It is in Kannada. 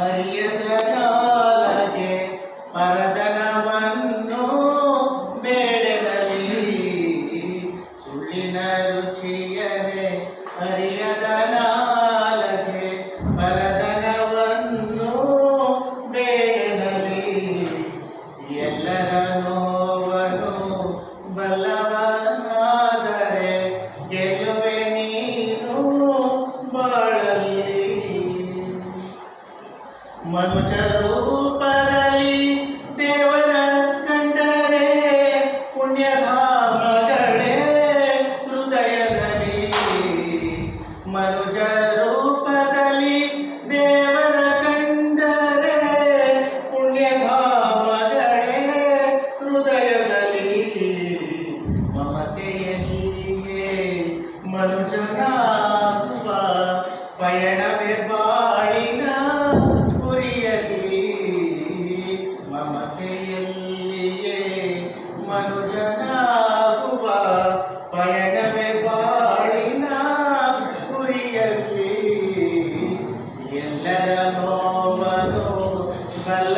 ಅರಿಯದ ನಾಲಗೆ ಪರದನವನ್ನು ಬೇಡನಲ್ಲಿ ಸುಳ್ಳಿನ ರುಚಿಯನೆ ಅರಿಯದ ನಾಲಗೆ ಪರದನವನ್ನು ಬೇಡನಲ್ಲಿ ಎಲ್ಲರ ನೋವನ್ನು ಬಲ್ಲವನಾದರೆ ಗೆಲ್ಲುವೆ ನೀನು ಬಾಳಲ್ಲಿ ಮನುಜ ರೂಪದಲ್ಲಿ ದೇವರ ಕಂಡರೆ ಪುಣ್ಯಧಾಮಗಳೇ ಹೃದಯದಲ್ಲಿ ಮನುಜ ರೂಪದಲ್ಲಿ ದೇವರ ಕಂಡರೆ ಪುಣ್ಯಧಾಮಗಳೇ ಹೃದಯದಲ್ಲಿ ಮಮತೆಯಲ್ಲಿಯೇ ಮನುಜನಾಗುವ ಪಯಣವೇ ಬಾಳಿನ ಗುರಿಯಲ್ಲಿ ಮಮತೆಯಲ್ಲಿಯೇ ಮನುಜನಾಗುವ ಪಯಣವೇ ಬಾಳಿನ ಗುರಿಯಲ್ಲಿ ಎಲ್ಲರ ನೋವನ್ನು ಬಲ್ಲ